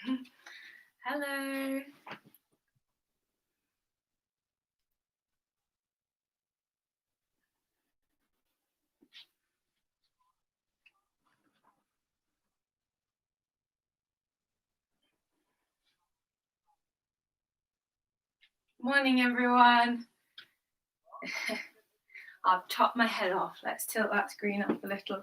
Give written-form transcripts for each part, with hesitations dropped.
Hello. Morning, everyone. I've chopped my head off. Let's tilt that screen up a little.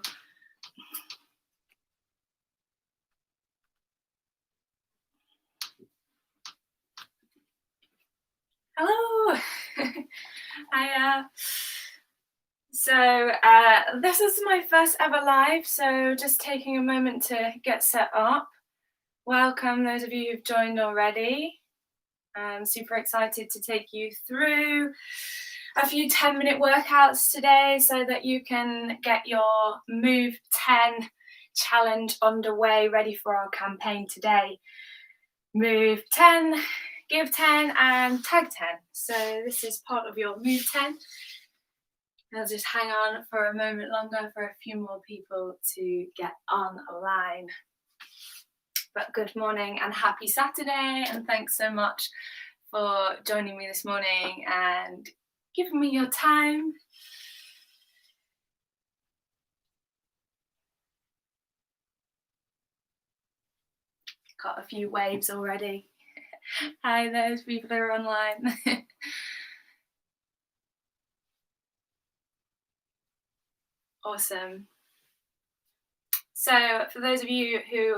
Hello. Hiya. So this is my first ever live, so just taking a moment to get set up. Welcome those of you who've joined already. I'm super excited to take you through a few 10-minute workouts today so that you can get your Move 10 challenge underway, ready for our campaign today. Move 10, give 10 and tag 10. So this is part of your Move 10. I'll just hang on for a moment longer for a few more people to get online. But good morning and happy Saturday, and thanks so much for joining me this morning and giving me your time. Got a few waves already. Hi, those people that are online. Awesome. So for those of you who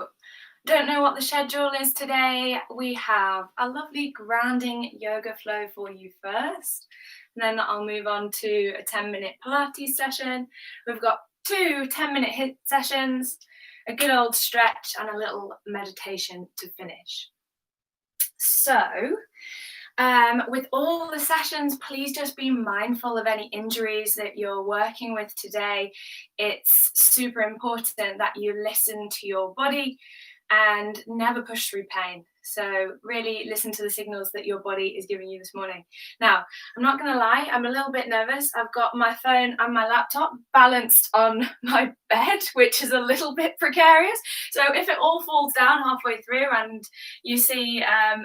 don't know what the schedule is today, we have a lovely grounding yoga flow for you first. And then I'll move on to a 10-minute Pilates session. We've got 2 10-minute HIIT sessions, a good old stretch, and a little meditation to finish. So, with all the sessions, please just be mindful of any injuries that you're working with today. It's super important that you listen to your body and never push through pain. So really listen to the signals that your body is giving you this morning. Now, I'm not going to lie, I'm a little bit nervous. I've got my phone and my laptop balanced on my bed, which is a little bit precarious. So if it all falls down halfway through and you see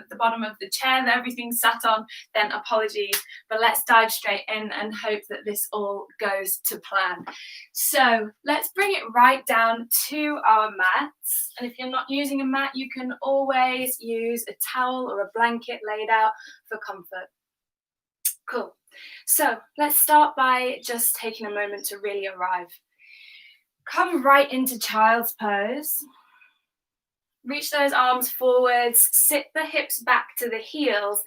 the bottom of the chair that everything's sat on, then apologies. But let's dive straight in and hope that this all goes to plan. So let's bring it right down to our mats. And if you're not using a mat, you can always use a towel or a blanket laid out for comfort. Cool. So let's start by just taking a moment to really arrive. Come right into child's pose. Reach those arms forwards, sit the hips back to the heels.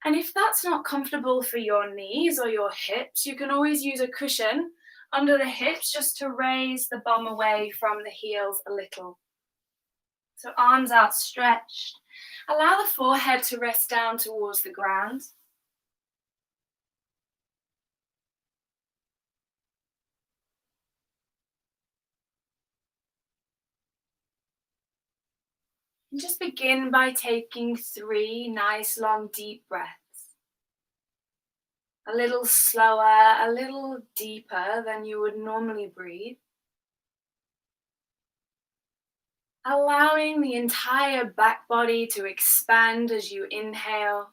And if that's not comfortable for your knees or your hips, you can always use a cushion under the hips just to raise the bum away from the heels a little. So arms outstretched. Allow the forehead to rest down towards the ground. And just begin by taking 3 nice, long, deep breaths. A little slower, a little deeper than you would normally breathe. Allowing the entire back body to expand as you inhale.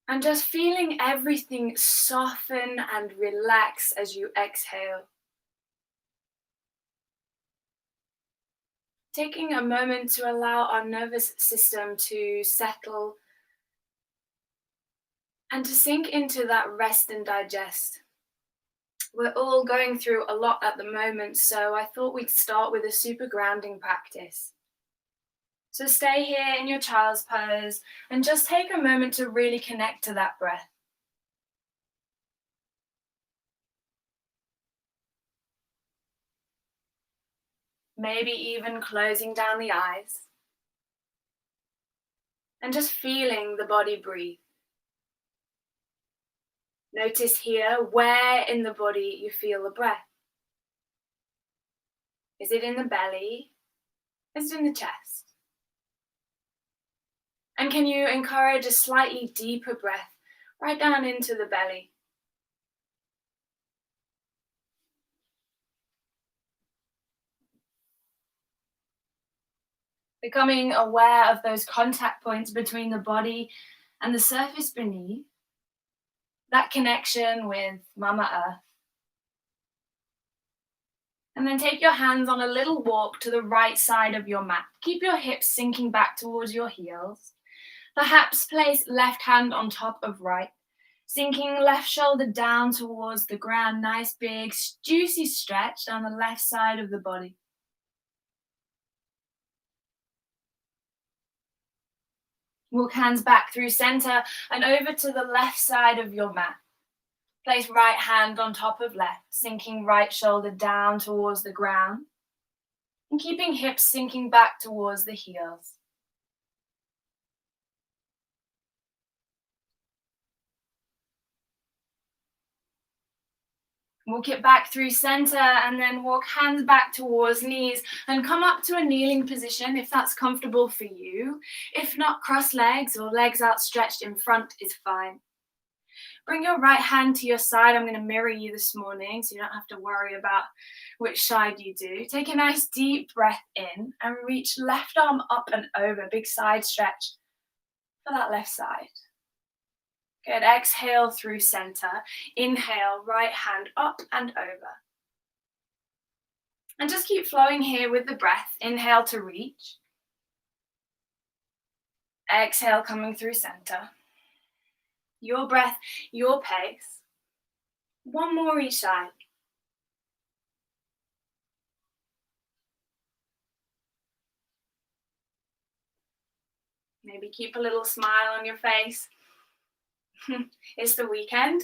And just feeling everything soften and relax as you exhale. Taking a moment to allow our nervous system to settle and to sink into that rest and digest. We're all going through a lot at the moment, so I thought we'd start with a super grounding practice. So stay here in your child's pose and just take a moment to really connect to that breath. Maybe even closing down the eyes and just feeling the body breathe. Notice here where in the body you feel the breath. Is it in the belly? Is it in the chest? And can you encourage a slightly deeper breath right down into the belly? becoming aware of those contact points between the body and the surface beneath, that connection with Mama Earth. And then take your hands on a little walk to the right side of your mat. Keep your hips sinking back towards your heels. Perhaps place left hand on top of right, sinking left shoulder down towards the ground. Nice big juicy stretch down the left side of the body. Walk hands back through center and over to the left side of your mat. Place right hand on top of left, sinking right shoulder down towards the ground and keeping hips sinking back towards the heels. Walk it back through center and then walk hands back towards knees and come up to a kneeling position if that's comfortable for you. If not, cross legs or legs outstretched in front is fine. Bring your right hand to your side. I'm going to mirror you this morning so you don't have to worry about which side you do. Take a nice deep breath in and reach left arm up and over. Big side stretch for that left side. Good. Exhale through center. Inhale, right hand up and over. And just keep flowing here with the breath. Inhale to reach. Exhale coming through center. Your breath, your pace. One more each side. Maybe keep a little smile on your face. It's the weekend.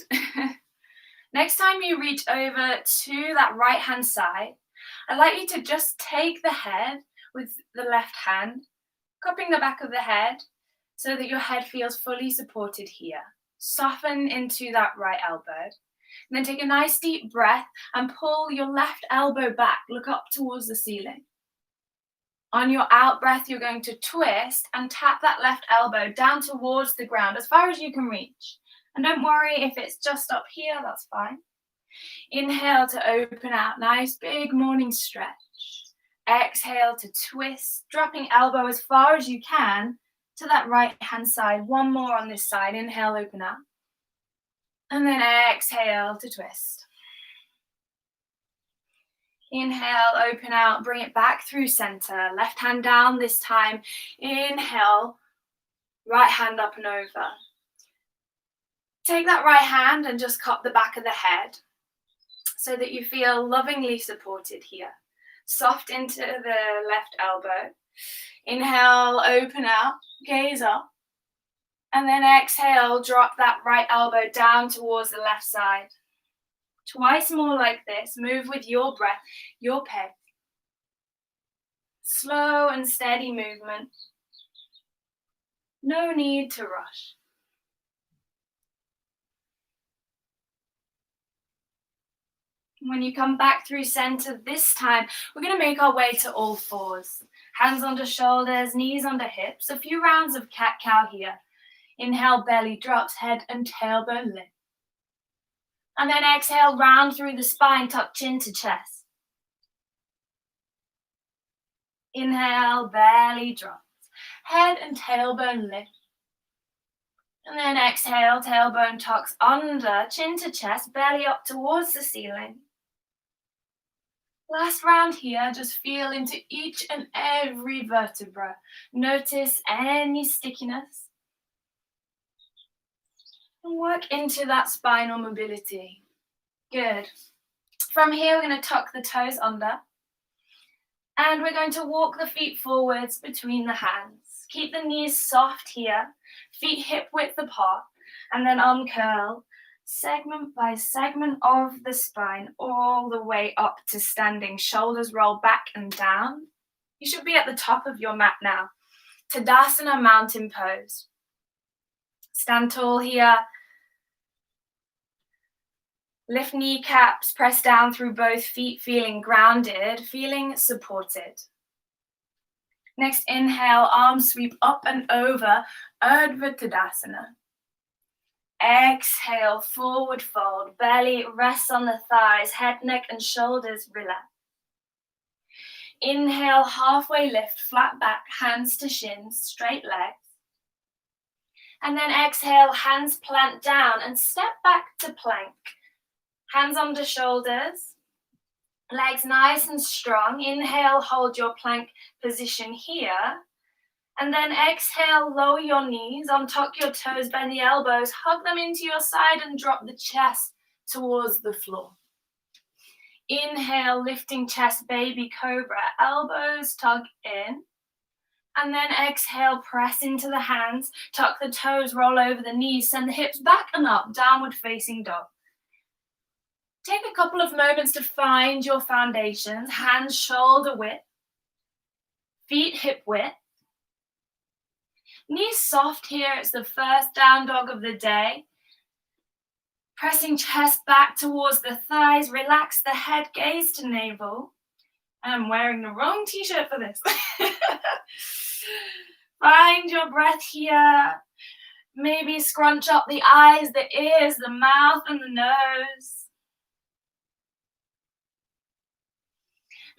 Next time you reach over to that right hand side, I'd like you to just take the head with the left hand, cupping the back of the head so that your head feels fully supported here. Soften into that right elbow. And then take a nice deep breath and pull your left elbow back. Look up towards the ceiling. On your out breath, you're going to twist and tap that left elbow down towards the ground as far as you can reach. And don't worry if it's just up here, that's fine. Inhale to open out, nice big morning stretch. Exhale to twist, dropping elbow as far as you can to that right hand side. One more on this side. Inhale, open up. And then exhale to twist. Inhale, open out, bring it back through center. Left hand down this time. Inhale, right hand up and over. Take that right hand and just cup the back of the head so that you feel lovingly supported here. Soft into the left elbow. Inhale, open out, gaze up. And then exhale, drop that right elbow down towards the left side. Twice more like this. Move with your breath, your pace. Slow and steady movement. No need to rush. When you come back through center this time, we're going to make our way to all fours. Hands under shoulders, knees under hips. A few rounds of cat-cow here. Inhale, belly drops, head and tailbone lift. And then exhale, round through the spine, tuck chin to chest. Inhale, belly drops, head and tailbone lift. And then exhale, tailbone tucks under, chin to chest, belly up towards the ceiling. Last round here, just feel into each and every vertebra. Notice any stickiness. And work into that spinal mobility. Good. From here, we're going to tuck the toes under. And we're going to walk the feet forwards between the hands. Keep the knees soft here. Feet hip width apart. And then uncurl. Segment by segment of the spine, all the way up to standing. Shoulders roll back and down. You should be at the top of your mat now. Tadasana, mountain pose. Stand tall here. Lift kneecaps, press down through both feet, feeling grounded, feeling supported. Next, inhale, arms sweep up and over, Urdhva Tadasana. Exhale, forward fold, belly rests on the thighs, head, neck, and shoulders relax. Inhale, halfway lift, flat back, hands to shins, straight legs. And then exhale, hands plant down and step back to plank. Hands under shoulders, legs nice and strong. Inhale, hold your plank position here. And then exhale, lower your knees, untuck your toes, bend the elbows, hug them into your side and drop the chest towards the floor. Inhale, lifting chest, baby cobra, elbows tug in. And then exhale, press into the hands, tuck the toes, roll over the knees, send the hips back and up, downward facing dog. Take a couple of moments to find your foundations, hands shoulder width, feet hip width. Knees soft here, it's the first down dog of the day. Pressing chest back towards the thighs, relax the head, gaze to navel. I'm wearing the wrong t-shirt for this. Find your breath here. Maybe scrunch up the eyes, the ears, the mouth, and the nose.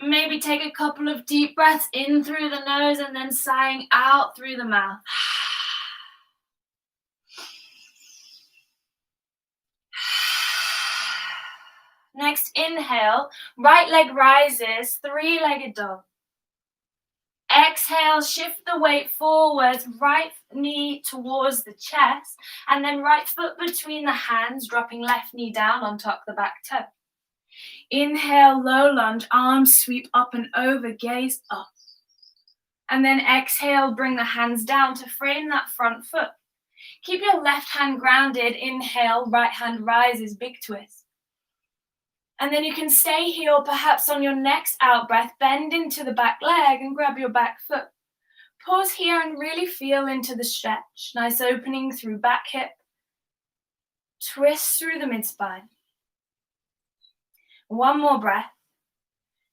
Maybe take a couple of deep breaths in through the nose and then sighing out through the mouth. Next, inhale, right leg rises, three-legged dog. Exhale, shift the weight forwards, right knee towards the chest, and then right foot between the hands, dropping left knee down on top of the back toe. Inhale, low lunge, arms sweep up and over, gaze up. And then exhale, bring the hands down to frame that front foot. Keep your left hand grounded, inhale, right hand rises, big twist. And then you can stay here, or perhaps on your next out breath, bend into the back leg and grab your back foot. Pause here and really feel into the stretch. Nice opening through back hip. Twist through the mid-spine. One more breath.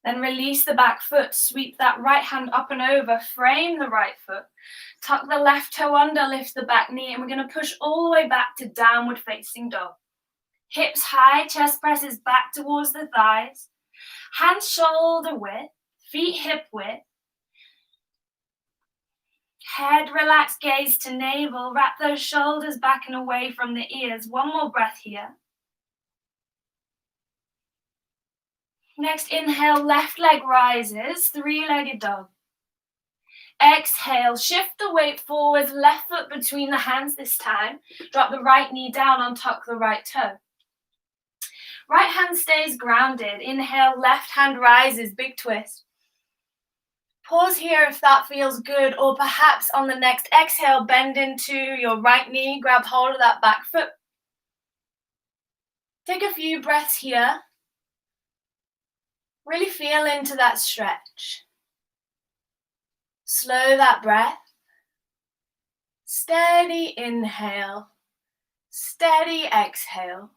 Then release the back foot. Sweep that right hand up and over. Frame the right foot. Tuck the left toe under, lift the back knee. And we're going to push all the way back to downward facing dog. Hips high, chest presses back towards the thighs. Hands shoulder width, feet hip width. Head relaxed, gaze to navel. Wrap those shoulders back and away from the ears. One more breath here. Next, inhale, left leg rises, three-legged dog. Exhale, shift the weight forwards, left foot between the hands this time. Drop the right knee down, untuck the right toe. Right hand stays grounded. Inhale, left hand rises, big twist. Pause here if that feels good, or perhaps on the next exhale, bend into your right knee, grab hold of that back foot. Take a few breaths here. Really feel into that stretch. Slow that breath. Steady inhale. Steady exhale.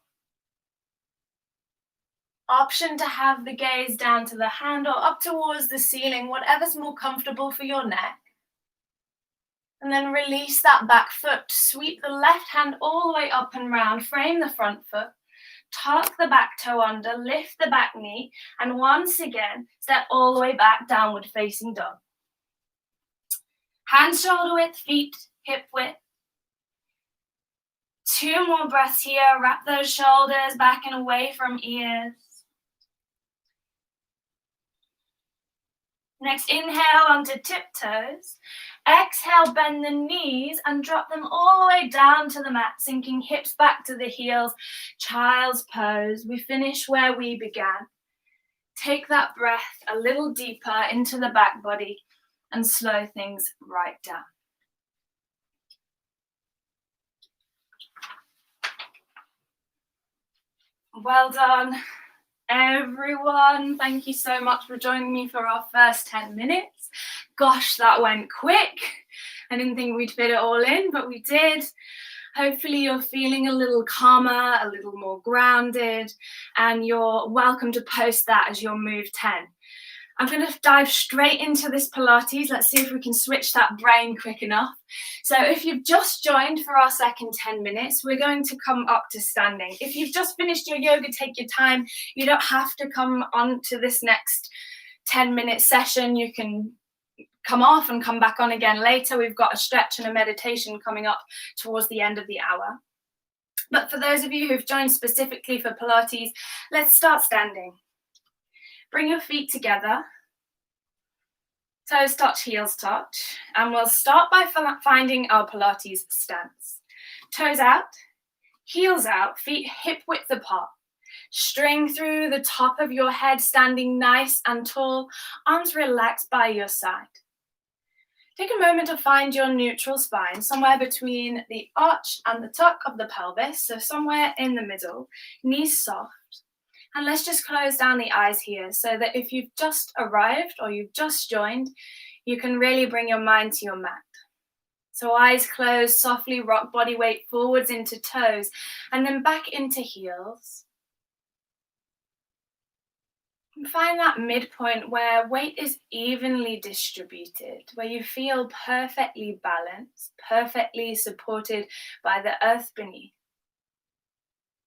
Option to have the gaze down to the hand or up towards the ceiling, whatever's more comfortable for your neck. And then release that back foot. Sweep the left hand all the way up and round. Frame the front foot. Tuck the back toe under. Lift the back knee. And once again, step all the way back, downward facing dog. Hands shoulder width, feet hip width. Two more breaths here. Wrap those shoulders back and away from ears. Next, inhale onto tiptoes. Exhale, bend the knees and drop them all the way down to the mat, sinking hips back to the heels. Child's pose. We finish where we began. Take that breath a little deeper into the back body and slow things right down. Well done, everyone. Thank you so much for joining me for our first 10 minutes. Gosh, that went quick. I didn't think we'd fit it all in, but we did. Hopefully you're feeling a little calmer, a little more grounded, and you're welcome to post that as your move 10. I'm going to dive straight into this Pilates. Let's see if we can switch that brain quick enough. So if you've just joined for our second 10 minutes, we're going to come up to standing. If you've just finished your yoga, take your time. You don't have to come on to this next 10-minute session, you can come off and come back on again later. We've got a stretch and a meditation coming up towards the end of the hour. But for those of you who've joined specifically for Pilates, let's start standing. Bring your feet together, toes touch, heels touch, and we'll start by finding our Pilates stance. Toes out, heels out, feet hip width apart. String through the top of your head, standing nice and tall, arms relaxed by your side. Take a moment to find your neutral spine, somewhere between the arch and the tuck of the pelvis, so somewhere in the middle, knees soft. And let's just close down the eyes here so that if you've just arrived or you've just joined, you can really bring your mind to your mat. So eyes closed, softly rock body weight forwards into toes and then back into heels. And find that midpoint where weight is evenly distributed, where you feel perfectly balanced, perfectly supported by the earth beneath.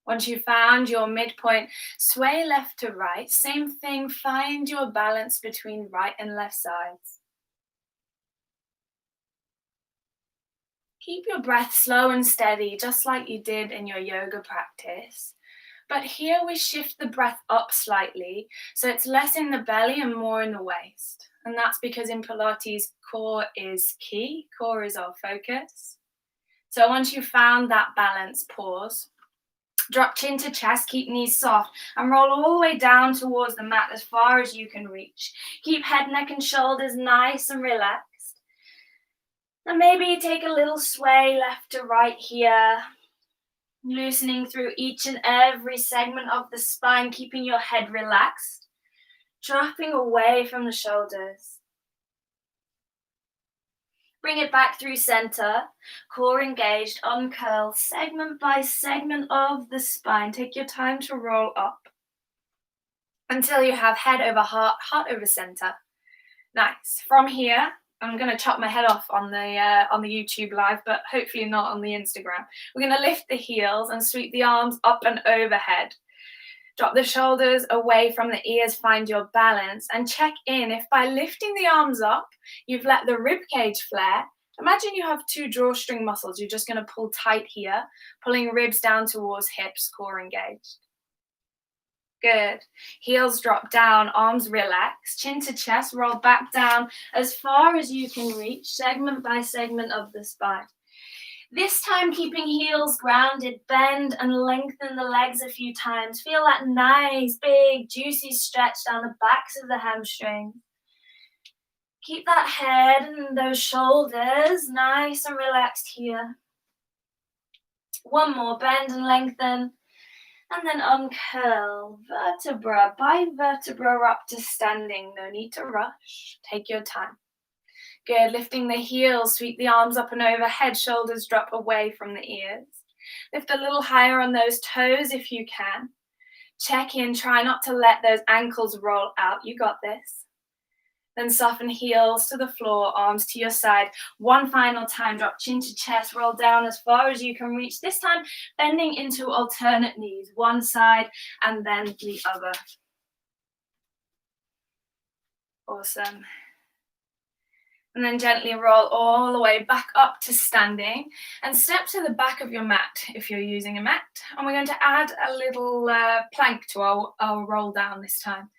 Once you've found your midpoint, sway left to right. Same thing, find your balance between right and left sides. Keep your breath slow and steady, just like you did in your yoga practice. But here we shift the breath up slightly, so it's less in the belly and more in the waist. And that's because in Pilates, core is key. Core is our focus. So once you've found that balance, pause. Drop chin to chest, keep knees soft, and roll all the way down towards the mat as far as you can reach. Keep head, neck, and shoulders nice and relaxed. And maybe take a little sway left to right here, loosening through each and every segment of the spine, keeping your head relaxed, dropping away from the shoulders. Bring it back through center, core engaged, uncurl, segment by segment of the spine. Take your time to roll up until you have head over heart, heart over center. Nice. From here, I'm going to chop my head off on the YouTube live, but hopefully not on the Instagram. We're going to lift the heels and sweep the arms up and overhead. Drop the shoulders away from the ears, find your balance, and check in. If by lifting the arms up, you've let the rib cage flare, imagine you have two drawstring muscles. You're just going to pull tight here, pulling ribs down towards hips, core engaged. Good. Heels drop down, arms relax, chin to chest, roll back down as far as you can reach, segment by segment of the spine. This time, keeping heels grounded, bend and lengthen the legs a few times. Feel that nice, big, juicy stretch down the backs of the hamstrings. Keep that head and those shoulders nice and relaxed here. One more, bend and lengthen. And then uncurl, vertebra by vertebra up to standing. No need to rush. Take your time. Good, lifting the heels, sweep the arms up and overhead, shoulders drop away from the ears. Lift a little higher on those toes if you can. Check in, try not to let those ankles roll out. You got this. Then soften heels to the floor, arms to your side. One final time, drop chin to chest, roll down as far as you can reach. This time, bending into alternate knees, one side and then the other. Awesome. And then gently roll all the way back up to standing and step to the back of your mat if you're using a mat. And we're going to add a little plank to our roll down this time.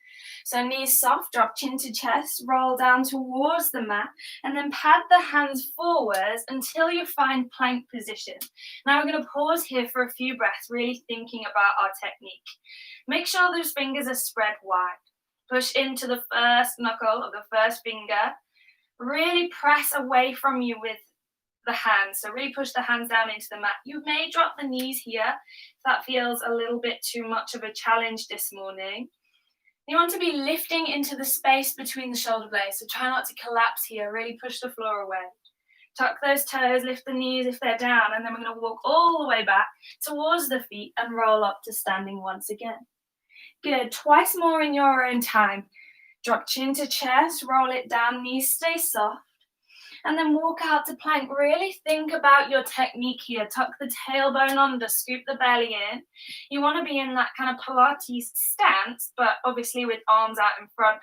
So knees soft, drop chin to chest, roll down towards the mat, and then pad the hands forwards until you find plank position. Now we're going to pause here for a few breaths, really thinking about our technique. Make sure those fingers are spread wide. Push into the first knuckle of the first finger. Really press away from you with the hands. So really push the hands down into the mat. You may drop the knees here if that feels a little bit too much of a challenge this morning. You want to be lifting into the space between the shoulder blades. So try not to collapse here. Really push the floor away. Tuck those toes, lift the knees if they're down, and then we're going to walk all the way back towards the feet and roll up to standing once again. Good. Twice more in your own time. Drop chin to chest, roll it down, knees stay soft. And then walk out to plank. Really think about your technique here. Tuck the tailbone under, scoop the belly in. You want to be in that kind of Pilates stance, but obviously with arms out in front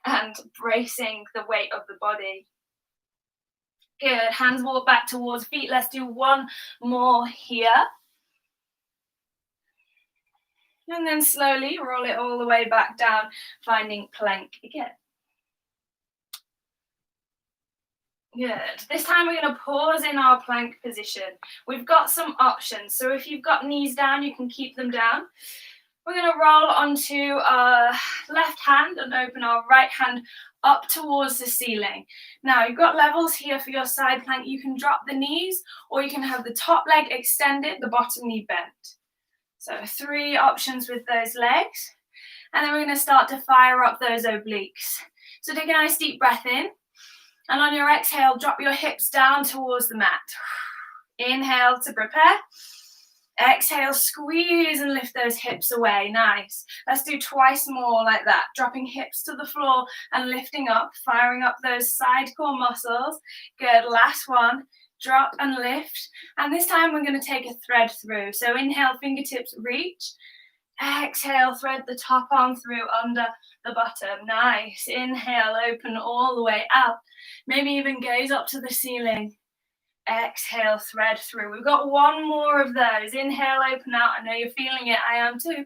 and bracing the weight of the body. Good. Hands walk back towards feet. Let's do one more here. And then slowly roll it all the way back down, finding plank again. Good. This time we're going to pause in our plank position. We've got some options. So if you've got knees down, you can keep them down. We're going to roll onto our left hand and open our right hand up towards the ceiling. Now, you've got levels here for your side plank. You can drop the knees, or you can have the top leg extended, the bottom knee bent. So 3 options with those legs. And then we're going to start to fire up those obliques. So take a nice deep breath in. And on your exhale, drop your hips down towards the mat. Inhale to prepare. Exhale, squeeze and lift those hips away. Nice. Let's do twice more like that. Dropping hips to the floor and lifting up, firing up those side core muscles. Good. Last one. Drop and lift. And this time we're going to take a thread through. So inhale, fingertips reach. Exhale, thread the top arm through under the bottom. Nice. Inhale, open all the way out. Maybe even gaze up to the ceiling. Exhale, thread through. We've got one more of those. Inhale, open out. I know you're feeling it. I am too.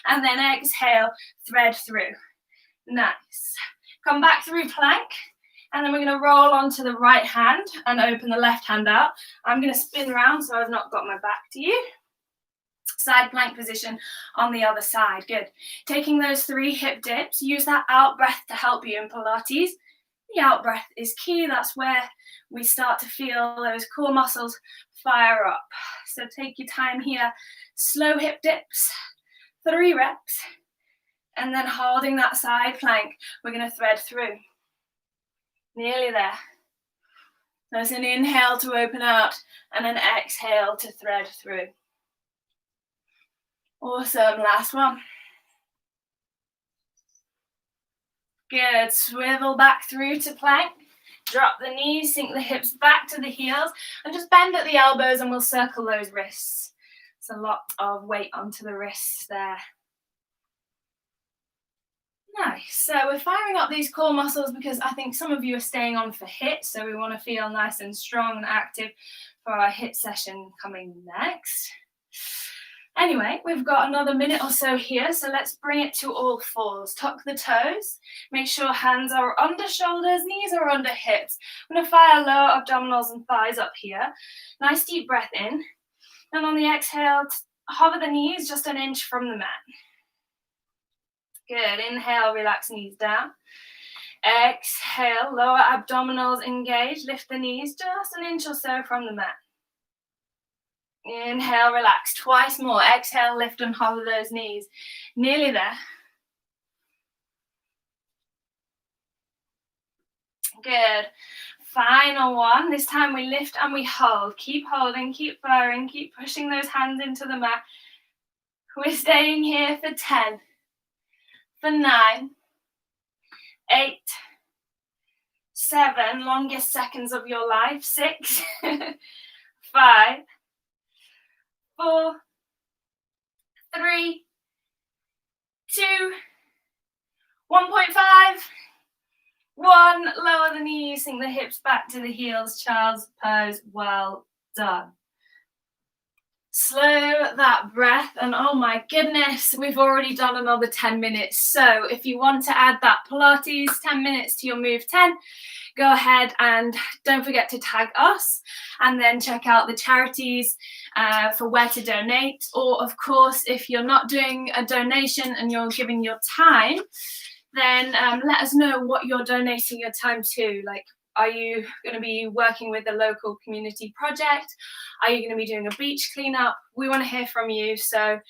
And then exhale, thread through. Nice. Come back through plank. And then we're going to roll onto the right hand and open the left hand out. I'm going to spin around so I've not got my back to you. Side plank position on the other side. Good. Taking those 3 hip dips. Use that out breath to help you in Pilates. The out breath is key. That's where we start to feel those core muscles fire up. So take your time here. Slow hip dips. 3 reps. And then holding that side plank, we're going to thread through. Nearly there. So it's an inhale to open out and an exhale to thread through. Awesome. Last one. Good. Swivel back through to plank. Drop the knees, sink the hips back to the heels, and just bend at the elbows and we'll circle those wrists. It's a lot of weight onto the wrists there. Nice. So we're firing up these core muscles because I think some of you are staying on for HIIT, so we want to feel nice and strong and active for our HIIT session coming next. Anyway, we've got another minute or so here, so let's bring it to all fours. Tuck the toes. Make sure hands are under shoulders, knees are under hips. I'm going to fire lower abdominals and thighs up here. Nice deep breath in. And on the exhale, hover the knees just an inch from the mat. Good. Inhale, relax knees down. Exhale, lower abdominals engage. Lift the knees just an inch or so from the mat. Inhale, relax. Twice more. Exhale, lift and hover those knees. Nearly there. Good. Final one. This time we lift and we hold. Keep holding, keep firing, keep pushing those hands into the mat. We're staying here for 10, for 9, 8, 7, longest seconds of your life, 6, 5, 4, 3, 2, 1.5, 1. Lower the knees, sink the hips back to the heels, child's pose. Well done. Slow that breath, and oh my goodness, we've already done another 10 minutes. So if you want to add that Pilates 10 minutes to your Move 10, go ahead and don't forget to tag us, and then check out the charities for where to donate. Or of course, if you're not doing a donation and you're giving your time, then let us know what you're donating your time to. Like, are you going to be working with a local community project? Are you going to be doing a beach cleanup? We want to hear from you, so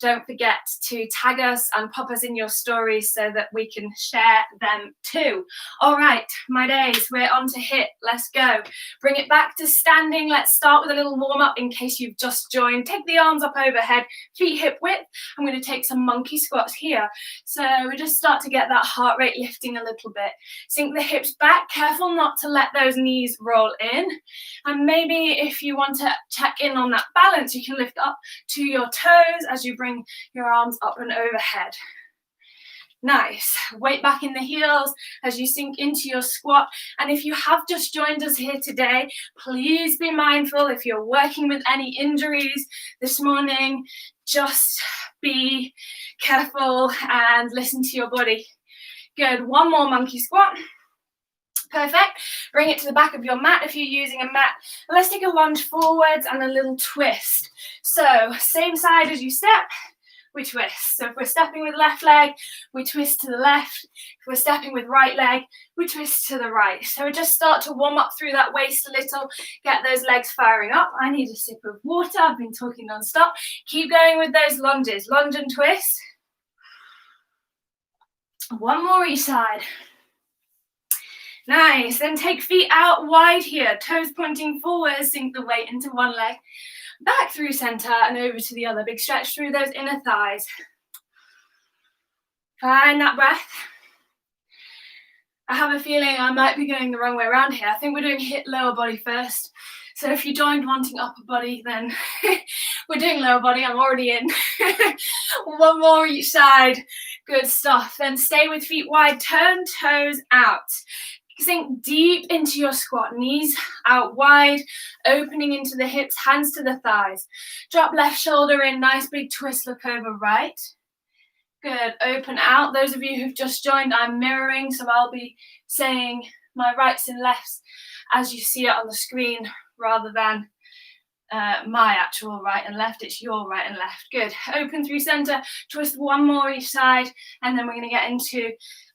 don't forget to tag us and pop us in your stories so that we can share them too. All right, my days, we're on to HIIT. Let's go. Bring it back to standing. Let's start with a little warm-up in case you've just joined. Take the arms up overhead, feet hip width. I'm going to take some monkey squats here. So we just start to get that heart rate lifting a little bit. Sink the hips back. Careful not not to let those knees roll in. And maybe if you want to check in on that balance, you can lift up to your toes as you bring your arms up and overhead. Nice. Weight back in the heels as you sink into your squat. And if you have just joined us here today, please be mindful if you're working with any injuries this morning, just be careful and listen to your body. Good. One more monkey squat. Perfect. Bring it to the back of your mat if you're using a mat. Let's take a lunge forwards and a little twist. So same side as you step, we twist. So if we're stepping with left leg, we twist to the left. If we're stepping with right leg, we twist to the right. So we just start to warm up through that waist a little, get those legs firing up. I need a sip of water. I've been talking non-stop. Keep going with those lunges. Lunge and twist. One more each side. Nice. Then take feet out wide here. Toes pointing forward. Sink the weight into one leg. Back through center and over to the other. Big stretch through those inner thighs. Find that breath. I have a feeling I might be going the wrong way around here. I think we're doing HIIT lower body first. So if you joined wanting upper body, then we're doing lower body. I'm already in. One more each side. Good stuff. Then stay with feet wide. Turn toes out. Sink deep into your squat, knees out wide, opening into the hips, hands to the thighs. Drop left shoulder in, nice big twist, look over right. Good, open out. Those of you who've just joined, I'm mirroring, so I'll be saying my rights and lefts as you see it on the screen rather than my actual right and left. It's your right and left. Good, open through center, twist one more each side, and then we're going to get into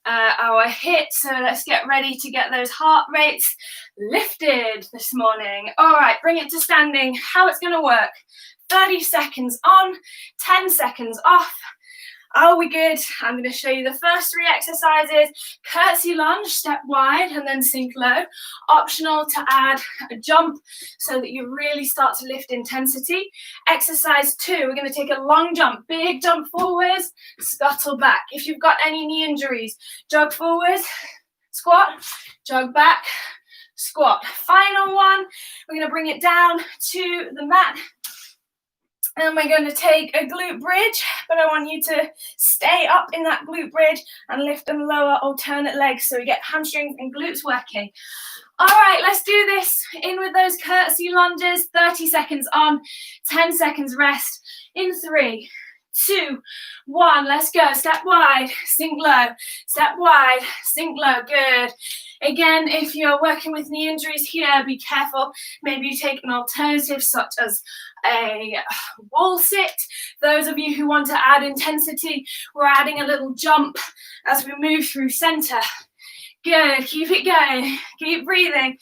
our HIIT. So let's get ready to get those heart rates lifted this morning. All right, bring it to standing. How it's going to work: 30 seconds on, 10 seconds off. Are we good? I'm going to show you the first 3 exercises. Curtsy lunge, step wide and then sink low. Optional to add a jump so that you really start to lift intensity. Exercise 2, we're going to take a long jump, big jump forwards, scuttle back. If you've got any knee injuries, jog forward, squat, jog back, squat. Final one, we're going to bring it down to the mat. And we're going to take a glute bridge, but I want you to stay up in that glute bridge and lift and lower alternate legs so we get hamstrings and glutes working. All right, let's do this. In with those curtsy lunges, 30 seconds on, 10 seconds rest. In 3, 2, 1, let's go. Step wide, sink low. Step wide, sink low. Good. Again, if you're working with knee injuries here, be careful. Maybe you take an alternative such as a wall sit. Those of you who want to add intensity, we're adding a little jump as we move through center. Good, keep it going, keep breathing.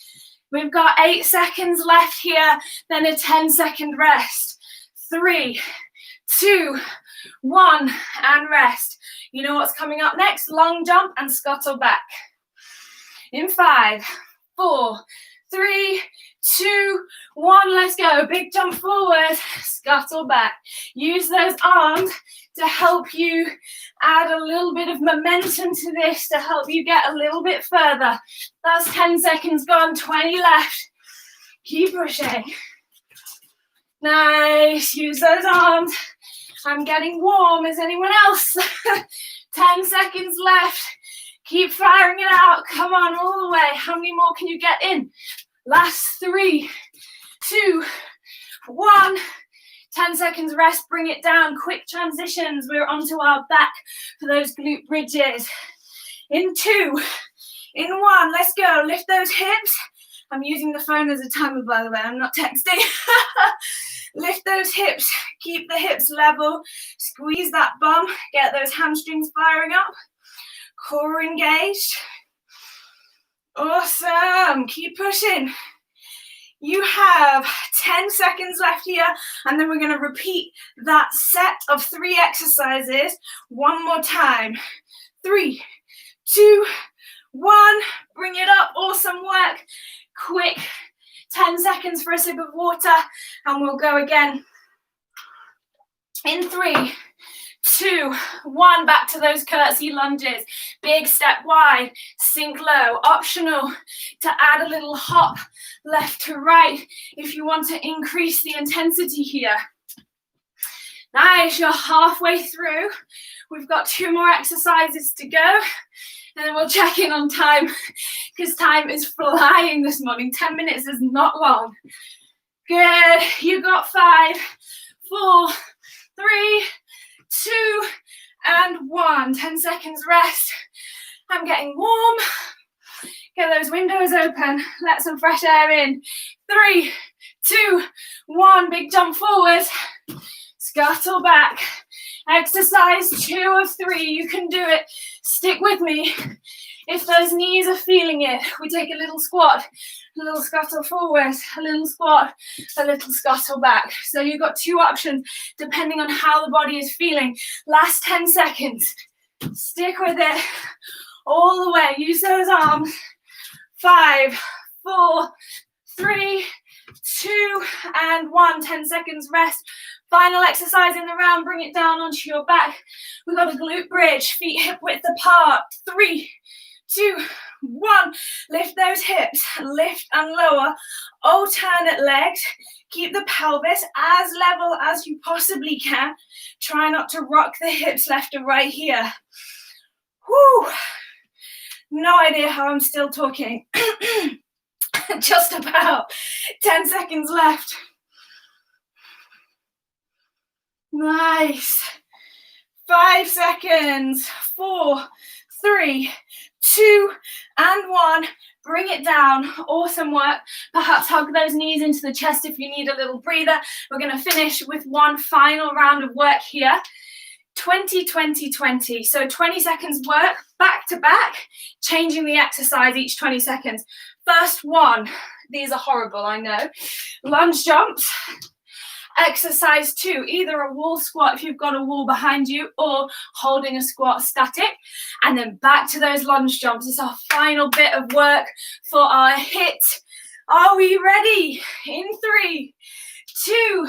We've got 8 seconds left here, then a 10-second rest. 3, 2, 1, and rest. You know what's coming up next? Long jump and scuttle back. In 5, 4, 3, 2, 1, let's go. Big jump forward, scuttle back. Use those arms to help you add a little bit of momentum to this, to help you get a little bit further. That's 10 seconds gone, 20 left. Keep pushing. Nice, use those arms. I'm getting warm, is anyone else? 10 seconds left. Keep firing it out. Come on, all the way. How many more can you get in? Last 3, 2, 1. 10 seconds rest, bring it down. Quick transitions. We're onto our back for those glute bridges. In 2, in 1, let's go. Lift those hips. I'm using the phone as a timer, by the way. I'm not texting. Lift those hips. Keep the hips level. Squeeze that bum. Get those hamstrings firing up. Core engaged. Awesome. Keep pushing. You have 10 seconds left here, and then we're going to repeat that set of 3 exercises one more time. 3, 2, 1. Bring it up. Awesome work. Quick 10 seconds for a sip of water, and we'll go again. In 3, 2, 1. Back to those curtsy lunges. Big step wide, sink low. Optional to add a little hop left to right if you want to increase the intensity here. Nice, you're halfway through. We've got 2 more exercises to go, and then we'll check in on time because time is flying this morning. 10 minutes is not long. Good, you got 5, 4, 3, 2, and 1. 10 seconds rest. I'm getting warm. Get those windows open. Let some fresh air in. 3, 2, 1. Big jump forward. Scuttle back. Exercise 2 of 3. You can do it. Stick with me. If those knees are feeling it, we take a little squat, a little scuttle forward, a little squat, a little scuttle back. So you've got 2 options depending on how the body is feeling. Last 10 seconds. Stick with it all the way. Use those arms. 5, 4, 3, 2, and 1. 10 seconds rest. Final exercise in the round, bring it down onto your back. We've got a glute bridge, feet hip width apart. 3, 2, 1. Lift those hips, lift and lower. Alternate legs. Keep the pelvis as level as you possibly can. Try not to rock the hips left or right here. Whew. No idea how I'm still talking. Just about 10 seconds left. Nice. 5 seconds. 4, 3, 2, and 1. Bring it down. Awesome work. Perhaps hug those knees into the chest if you need a little breather. We're going to finish with one final round of work here. 20, 20, 20. So 20 seconds work back to back, changing the exercise each 20 seconds. First one. These are horrible, I know. Lunge jumps. Exercise 2, either a wall squat if you've got a wall behind you or holding a squat static. And then back to those lunge jumps. It's our final bit of work for our HIIT. Are we ready? In 3, 2,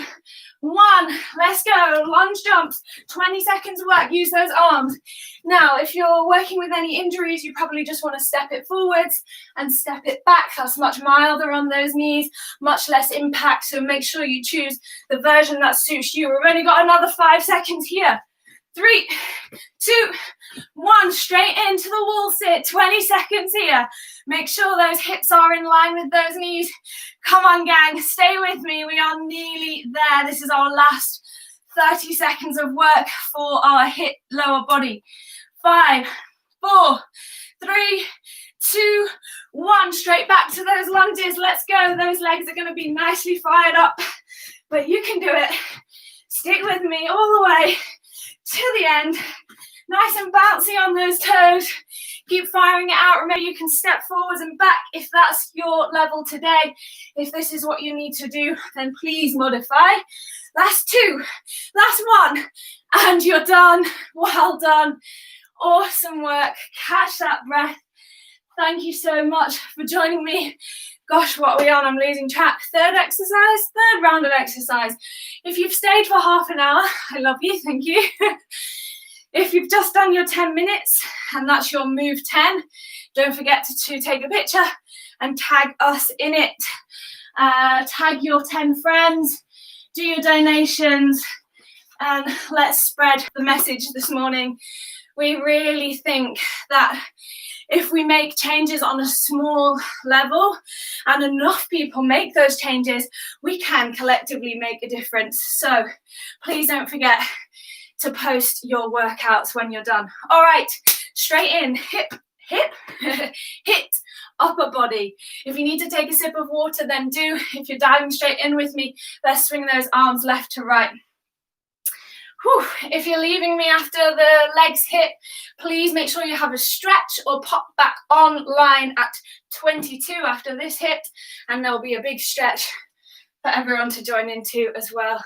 1. Let's go. Lunge jumps. 20 seconds work. Use those arms. Now, if you're working with any injuries, you probably just want to step it forwards and step it back. That's much milder on those knees, much less impact. So make sure you choose the version that suits you. We've only got another 5 seconds here. 3, 2, 1. Straight into the wall sit. 20 seconds here. Make sure those hips are in line with those knees. Come on, gang. Stay with me. We are nearly there. This is our last 30 seconds of work for our HIIT lower body. 5, 4, 3, 2, 1. Straight back to those lunges. Let's go. Those legs are going to be nicely fired up, but you can do it. Stick with me all the way to the end. Nice and bouncy on those toes. Keep firing it out. Remember, you can step forwards and back if that's your level today. If this is what you need to do, then please modify. Last 2, last 1, and you're done. Well done. Awesome work. Catch that breath. Thank you so much for joining me. Gosh, what are we on? I'm losing track. Third round of exercise. If you've stayed for half an hour, I love you. Thank you. If you've just done your 10 minutes and that's your move 10, don't forget to take a picture and tag us in it. Tag your 10 friends, do your donations, and let's spread the message this morning. We really think that if we make changes on a small level and enough people make those changes, we can collectively make a difference. So please don't forget to post your workouts when you're done. All right, straight in, hip, HIIT, upper body. If you need to take a sip of water, then do. If you're diving straight in with me, let's swing those arms left to right. Whew. If you're leaving me after the legs hit, please make sure you have a stretch or pop back online at 22 after this hit, and there'll be a big stretch for everyone to join into as well.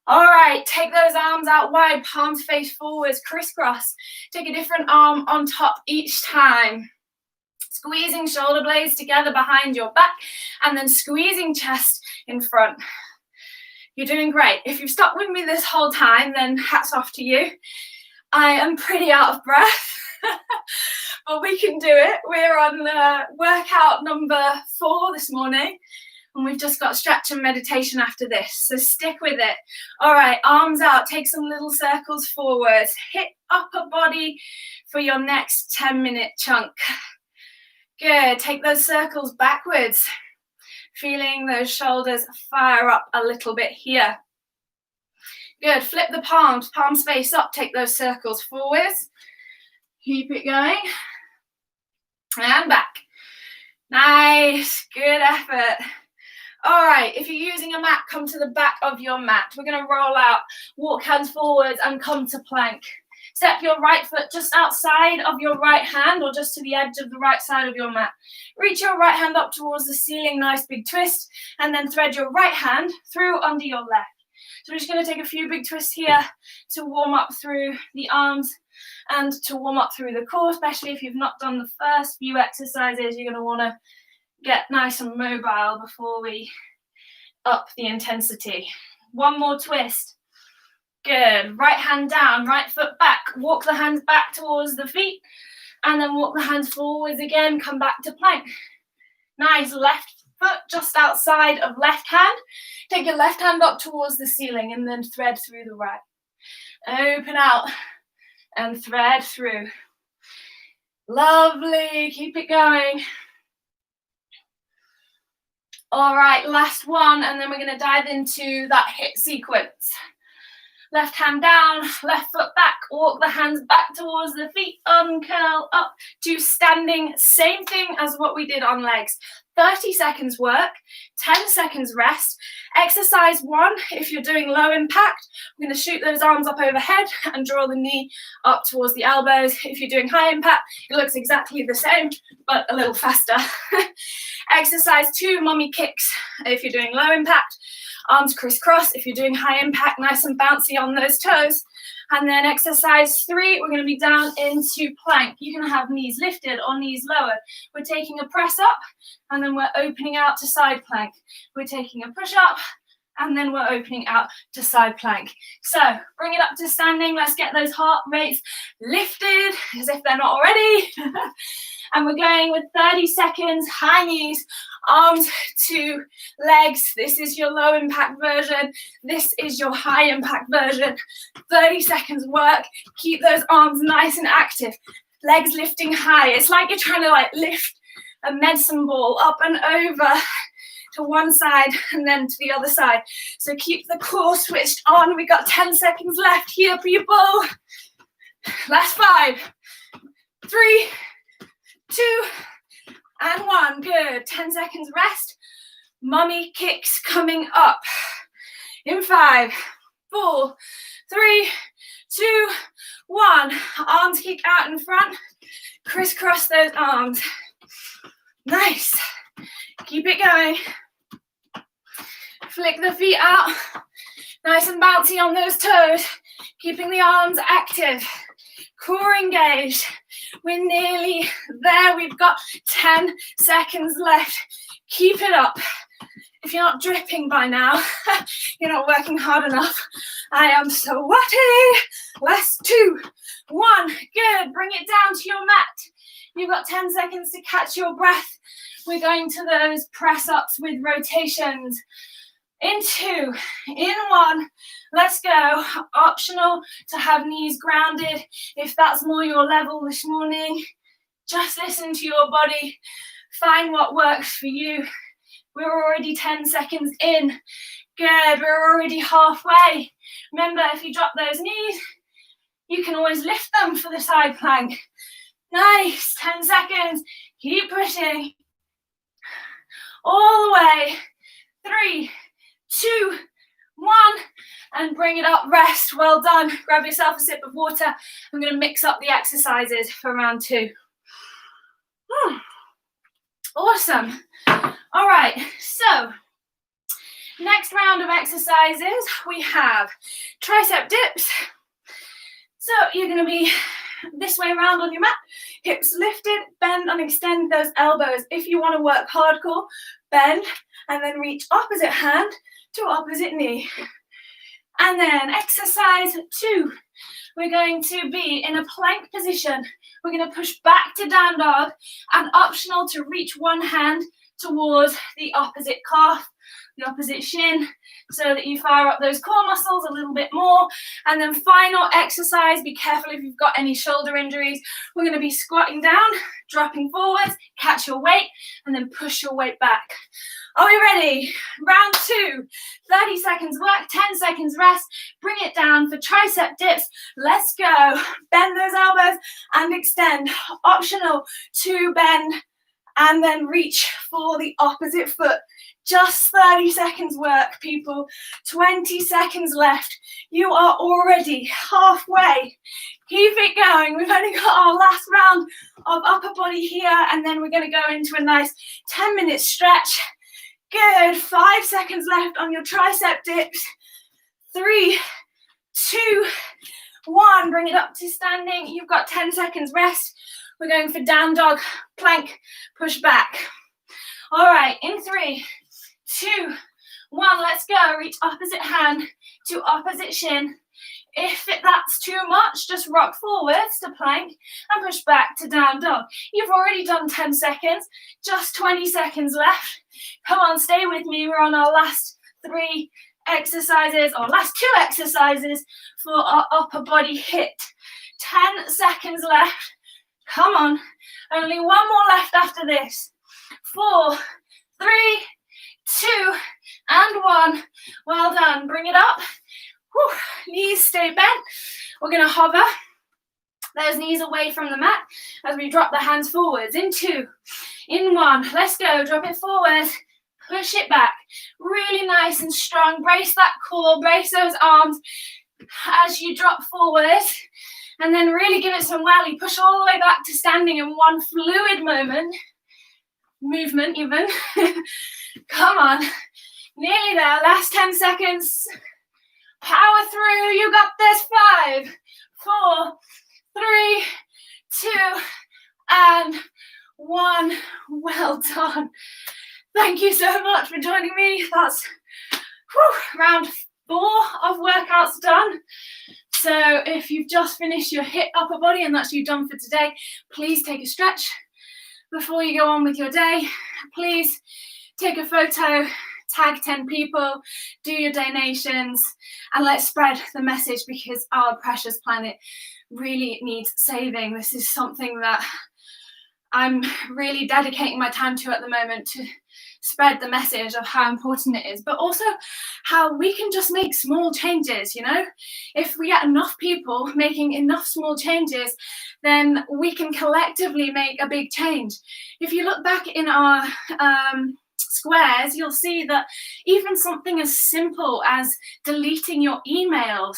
All right, take those arms out wide, palms face forwards, crisscross. Take a different arm on top each time. Squeezing shoulder blades together behind your back and then squeezing chest in front. You're doing great. If you've stuck with me this whole time, then hats off to you. I am pretty out of breath, but we can do it. We're on workout number 4 this morning, and we've just got stretch and meditation after this, so stick with it. All right, arms out, take some little circles forwards, hit upper body for your next 10-minute chunk. Good, take those circles backwards, feeling those shoulders fire up a little bit here. Good, flip the palms, palms face up, take those circles forwards. Keep it going. And back. Nice, good effort. All right, if you're using a mat, come to the back of your mat. We're gonna roll out, walk hands forwards and come to plank. Step your right foot just outside of your right hand or just to the edge of the right side of your mat. Reach your right hand up towards the ceiling, nice big twist, and then thread your right hand through under your left. So we're just going to take a few big twists here to warm up through the arms and to warm up through the core, especially if you've not done the first few exercises. You're going to want to get nice and mobile before we up the intensity. One more twist. Good. Right hand down, right foot back. Walk the hands back towards the feet and then walk the hands forwards again. Come back to plank. Nice. Left foot just outside of left hand. Take your left hand up towards the ceiling and then thread through the right. Open out and thread through. Lovely. Keep it going. All right, last one, and then we're going to dive into that HIIT sequence. Left hand down, left foot back, walk the hands back towards the feet, uncurl up to standing. Same thing as what we did on legs. 30 seconds work, 10 seconds rest. Exercise 1, if you're doing low impact, we're going to shoot those arms up overhead and draw the knee up towards the elbows. If you're doing high impact, it looks exactly the same, but a little faster. Exercise 2, mummy kicks. If you're doing low impact, arms crisscross. If you're doing high impact, nice and bouncy on those toes. And then exercise 3, we're going to be down into plank. You can have knees lifted or knees lowered. We're taking a press up and then we're opening out to side plank. We're taking a push up and then we're opening out to side plank. So bring it up to standing. Let's get those heart rates lifted as if they're not already. And we're going with 30 seconds, high knees, arms to legs. This is your low impact version. This is your high impact version. 30 seconds work. Keep those arms nice and active. Legs lifting high. It's like you're trying to lift a medicine ball up and over to one side and then to the other side. So keep the core switched on. We've got 10 seconds left here, people. Last 5, 3, 2, and 1. Good. 10 seconds rest. Mummy kicks coming up. In 5, 4, 3, 2, 1. Arms kick out in front. Crisscross those arms. Nice. Keep it going. Flick the feet out. Nice and bouncy on those toes. Keeping the arms active. Core engaged. We're nearly there. We've got 10 seconds left. Keep it up. If you're not dripping by now, you're not working hard enough. I am sweaty. Last 2, 1. Good. Bring it down to your mat. You've got 10 seconds to catch your breath. We're going to those press ups with rotations. In 2, in 1, let's go. Optional to have knees grounded if that's more your level this morning. Just listen to your body. Find what works for you. We're already 10 seconds in. Good, we're already halfway. Remember, if you drop those knees, you can always lift them for the side plank. Nice, 10 seconds. Keep pushing. All the way. 3, 2, 1, and bring it up. Rest. Well done. Grab yourself a sip of water. I'm going to mix up the exercises for round 2. Awesome. All right, so next round of exercises, we have tricep dips. So you're going to be this way around on your mat, hips lifted, bend and extend those elbows. If you want to work hardcore, bend and then reach opposite hand to opposite knee. And then exercise 2. We're going to be in a plank position. We're going to push back to down dog and optional to reach one hand towards the opposite calf, the opposite shin, so that you fire up those core muscles a little bit more. And then final exercise, be careful if you've got any shoulder injuries. We're going to be squatting down, dropping forwards, catch your weight, and then push your weight back. Are we ready? Round 2, 30 seconds work, 10 seconds rest. Bring it down for tricep dips. Let's go. Bend those elbows and extend. Optional to bend and then reach for the opposite foot. Just 30 seconds work, people. 20 seconds left. You are already halfway. Keep it going. We've only got our last round of upper body here, and then we're going to go into a nice 10-minute stretch. Good. 5 seconds left on your tricep dips. 3, 2, 1. Bring it up to standing. You've got 10 seconds rest. We're going for down dog, plank, push back. All right, in 3, 2, 1, let's go. Reach opposite hand to opposite shin. If that's too much, just rock forwards to plank and push back to down dog. You've already done 10 seconds, just 20 seconds left. Come on, stay with me. We're on our last 3 exercises, or last 2 exercises for our upper body HIIT. 10 seconds left. Come on, only 1 more left after this. 4, 3, 2, and 1. Well done. Bring it up. Whew. Knees stay bent. We're going to hover those knees away from the mat as we drop the hands forwards. In 2, in 1. Let's go. Drop it forward. Push it back. Really nice and strong. Brace that core. Brace those arms as you drop forward. And then really give it some welly. Push all the way back to standing in one fluid movement even. Come on. Nearly there. Last 10 seconds. Power through. You got this. 5, 4, 3, 2, and 1. Well done. Thank you so much for joining me. That's round 4 of workouts done. So if you've just finished your HIIT upper body and that's you done for today, please take a stretch before you go on with your day. Please take a photo, tag 10 people, do your donations, and let's spread the message, because our precious planet really needs saving. This is something that I'm really dedicating my time to at the moment, to spread the message of how important it is, but also how we can just make small changes. You know, if we get enough people making enough small changes, then we can collectively make a big change. If you look back in our squares, you'll see that even something as simple as deleting your emails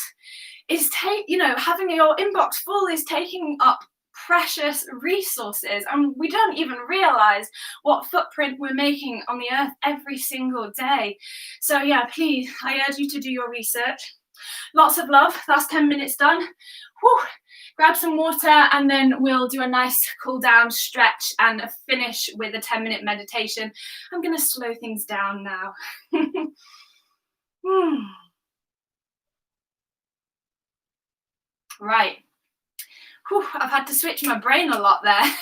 is having your inbox full is taking up precious resources, and we don't even realize what footprint we're making on the earth every single day. So yeah, please, I urge you to do your research. Lots of love. That's 10 minutes done. Whew. Grab some water, and then we'll do a nice cool down stretch and finish with a 10-minute meditation. I'm going to slow things down now. Right. Whew, I've had to switch my brain a lot there.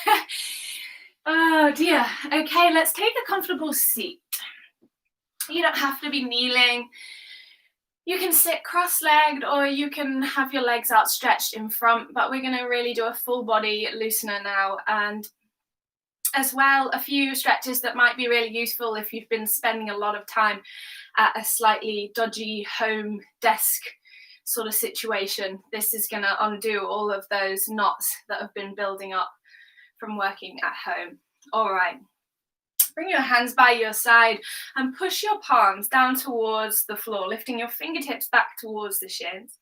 Oh dear. Okay, let's take a comfortable seat. You don't have to be kneeling. You can sit cross-legged, or you can have your legs outstretched in front, but we're going to really do a full body loosener now. And as well, a few stretches that might be really useful if you've been spending a lot of time at a slightly dodgy home desk sort of situation. This is going to undo all of those knots that have been building up from working at home. All right. Bring your hands by your side and push your palms down towards the floor, lifting your fingertips back towards the shins.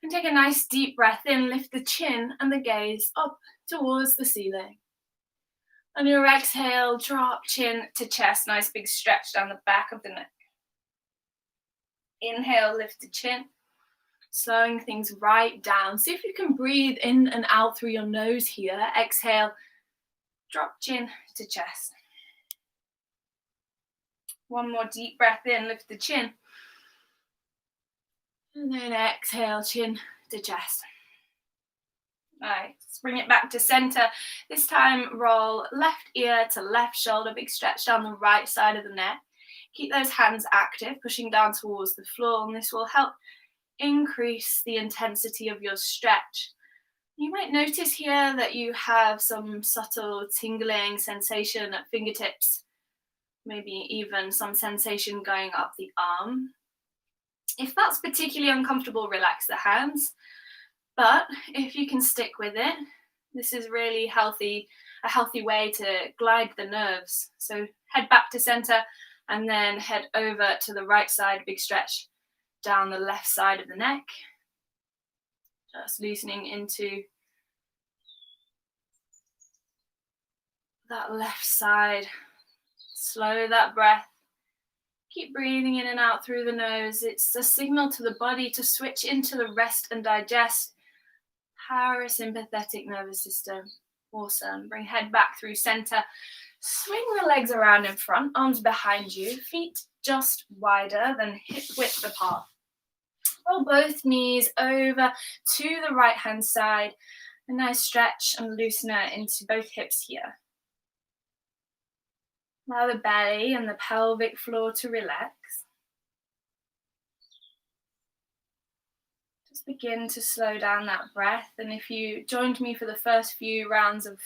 And take a nice deep breath in, lift the chin and the gaze up towards the ceiling. On your exhale, drop chin to chest, nice big stretch down the back of the neck. Inhale, lift the chin. slowing things right down. See if you can breathe in and out through your nose here. Exhale, drop chin to chest. One more deep breath in, lift the chin. And then exhale, chin to chest. Right, let's bring it back to center. This time, roll left ear to left shoulder, big stretch down the right side of the neck. Keep those hands active, pushing down towards the floor, and this will help increase the intensity of your stretch. You might notice here that you have some subtle tingling sensation at fingertips, maybe even some sensation going up the arm. If that's particularly uncomfortable, relax the hands. But if you can stick with it, this is really a healthy way to glide the nerves. So head back to center and then head over to the right side, big stretch down the left side of the neck. Just loosening into that left side. Slow that breath. Keep breathing in and out through the nose. It's a signal to the body to switch into the rest and digest parasympathetic nervous system. Awesome. Bring head back through center. Swing the legs around in front, arms behind you, feet just wider than hip width apart. Roll both knees over to the right hand side. A nice stretch and loosener into both hips here. Allow the belly and the pelvic floor to relax. Just begin to slow down that breath. And if you joined me for the first few rounds of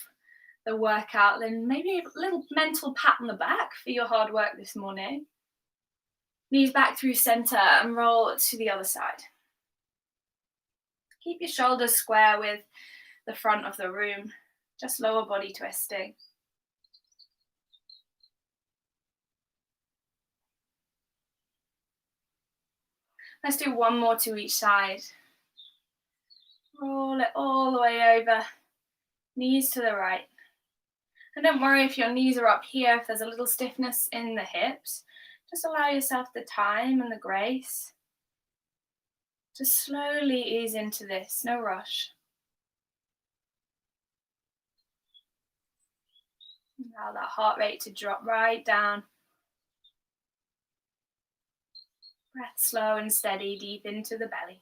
the workout, then maybe a little mental pat on the back for your hard work this morning. Knees back through center and roll to the other side. Keep your shoulders square with the front of the room, just lower body twisting. Let's do one more to each side. Roll it all the way over, knees to the right. And don't worry if your knees are up here, if there's a little stiffness in the hips. Just allow yourself the time and the grace to slowly ease into this, no rush. Allow that heart rate to drop right down. Breath slow and steady, deep into the belly.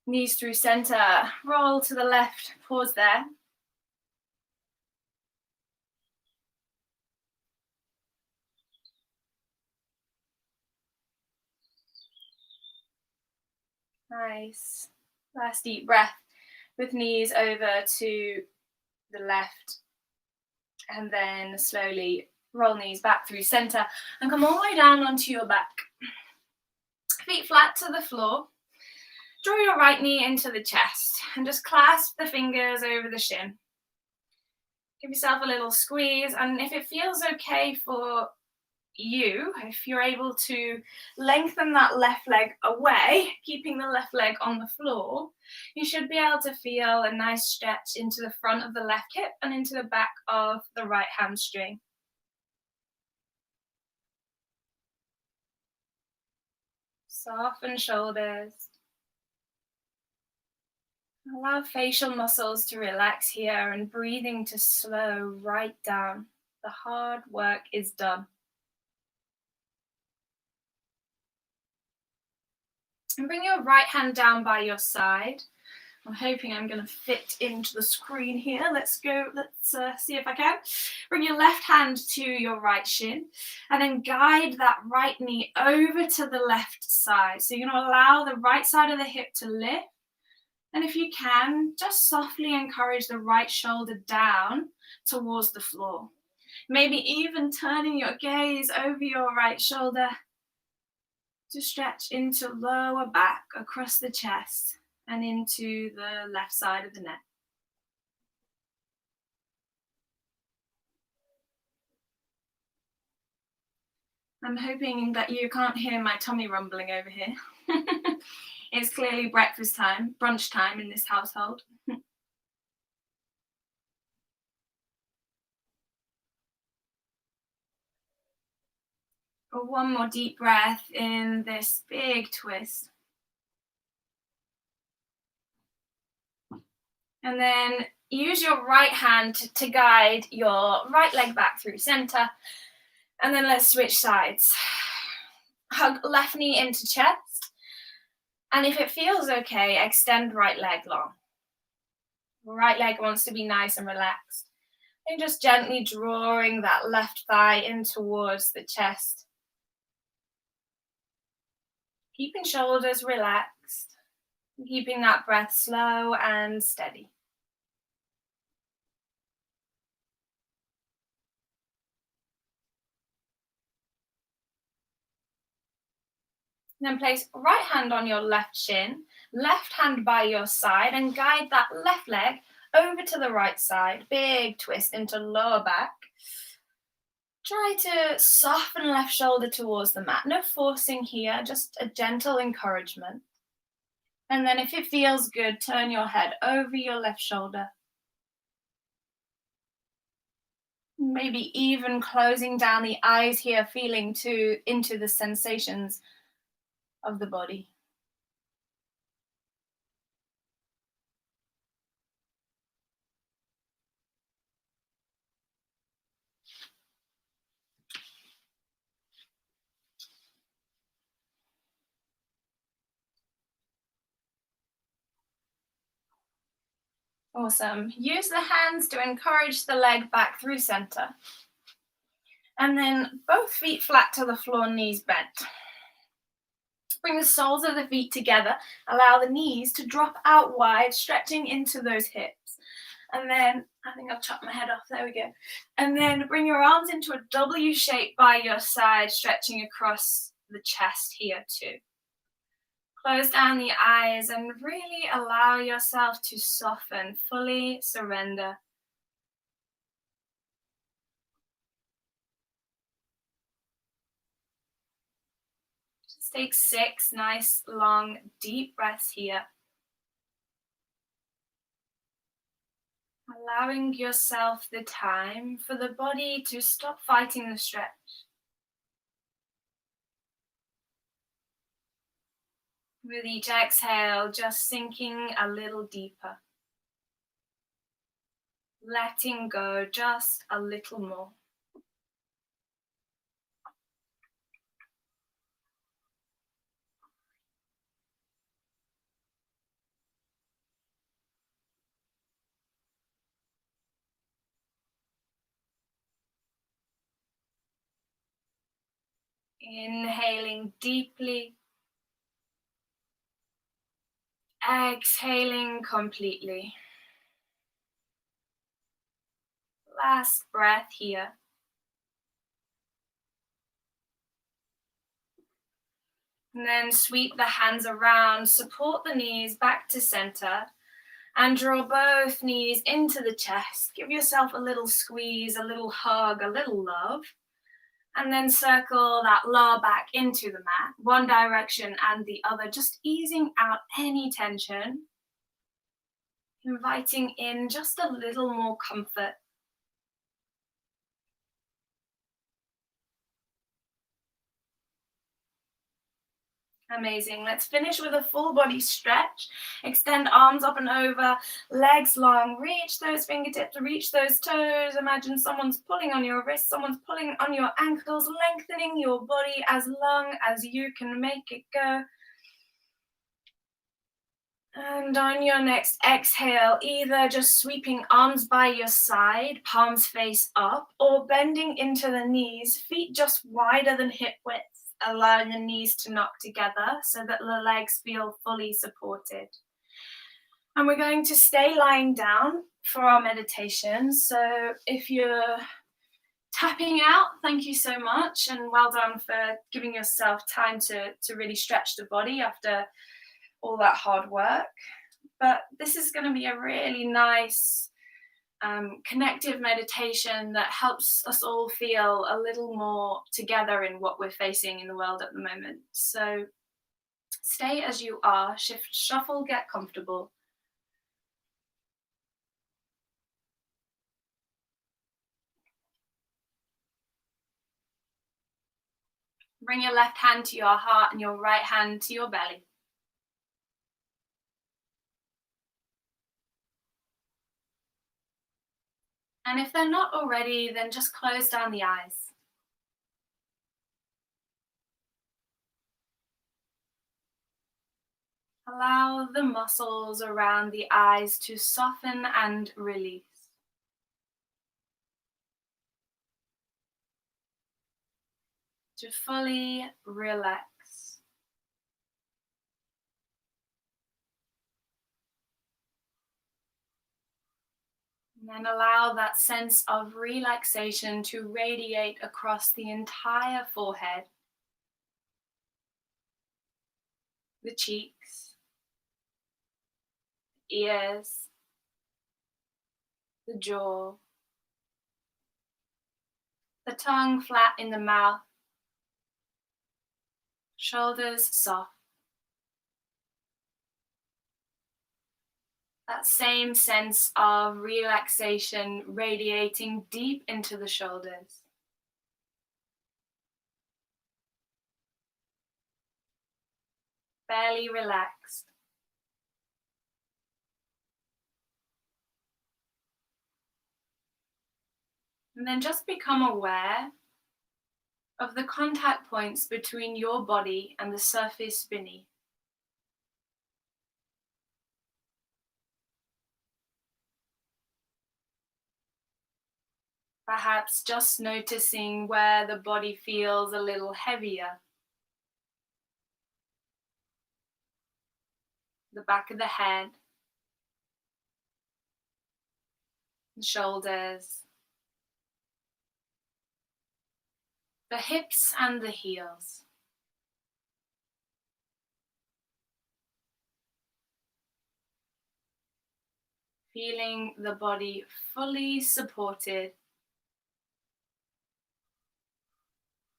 Knees through center, roll to the left, pause there. Nice. Last deep breath with knees over to the left. And then slowly roll knees back through center and come all the way down onto your back. Feet flat to the floor. Draw your right knee into the chest and just clasp the fingers over the shin. Give yourself a little squeeze, and if it feels okay for you, if you're able to lengthen that left leg away, keeping the left leg on the floor, you should be able to feel a nice stretch into the front of the left hip and into the back of the right hamstring. Soften shoulders. Allow facial muscles to relax here and breathing to slow right down. The hard work is done. And bring your right hand down by your side. I'm hoping I'm going to fit into the screen here. Let's go. Let's see if I can. Bring your left hand to your right shin and then guide that right knee over to the left side. So you're going to allow the right side of the hip to lift. And if you can, just softly encourage the right shoulder down towards the floor. Maybe even turning your gaze over your right shoulder to stretch into lower back across the chest and into the left side of the neck. I'm hoping that you can't hear my tummy rumbling over here. It's clearly breakfast time, brunch time in this household. One more deep breath in this big twist. And then use your right hand to guide your right leg back through center. And then let's switch sides. Hug left knee into chest. And if it feels okay, extend right leg long. Right leg wants to be nice and relaxed. And just gently drawing that left thigh in towards the chest. Keeping shoulders relaxed. Keeping that breath slow and steady. Then place right hand on your left shin, left hand by your side, and guide that left leg over to the right side. Big twist into lower back. Try to soften left shoulder towards the mat. No forcing here, just a gentle encouragement. And then if it feels good, turn your head over your left shoulder. Maybe even closing down the eyes here, feeling into the sensations of the body. Awesome. Use the hands to encourage the leg back through center. And then both feet flat to the floor, knees bent. Bring the soles of the feet together. Allow the knees to drop out wide, stretching into those hips. And then, I think I've chopped my head off, there we go. And then bring your arms into a W shape by your side, stretching across the chest here too. Close down the eyes and really allow yourself to soften, fully surrender. Just take 6 nice, long, deep breaths here. Allowing yourself the time for the body to stop fighting the stretch. With each exhale, just sinking a little deeper. Letting go just a little more. Inhaling deeply. Exhaling completely. Last breath here. And then sweep the hands around, support the knees back to center, and draw both knees into the chest. Give yourself a little squeeze, a little hug, a little love. And then circle that lower back into the mat, one direction and the other, just easing out any tension. Inviting in just a little more comfort. Amazing. Let's finish with a full body stretch. Extend arms up and over, legs long. Reach those fingertips, reach those toes. Imagine someone's pulling on your wrists, someone's pulling on your ankles, lengthening your body as long as you can make it go. And on your next exhale, either just sweeping arms by your side, palms face up, or bending into the knees, feet just wider than hip width. Allowing the knees to knock together so that the legs feel fully supported. And we're going to stay lying down for our meditation. So if you're tapping out, thank you so much, and well done for giving yourself time to really stretch the body after all that hard work. But this is going to be a really nice connective meditation that helps us all feel a little more together in what we're facing in the world at the moment. So stay as you are, shift, shuffle, get comfortable. Bring your left hand to your heart and your right hand to your belly. And if they're not already, then just close down the eyes. Allow the muscles around the eyes to soften and release. To fully relax. And then allow that sense of relaxation to radiate across the entire forehead, the cheeks, ears, the jaw, the tongue flat in the mouth, shoulders soft. That same sense of relaxation radiating deep into the shoulders. Barely relaxed. And then just become aware of the contact points between your body and the surface beneath. Perhaps just noticing where the body feels a little heavier. The back of the head, the shoulders, the hips and the heels. Feeling the body fully supported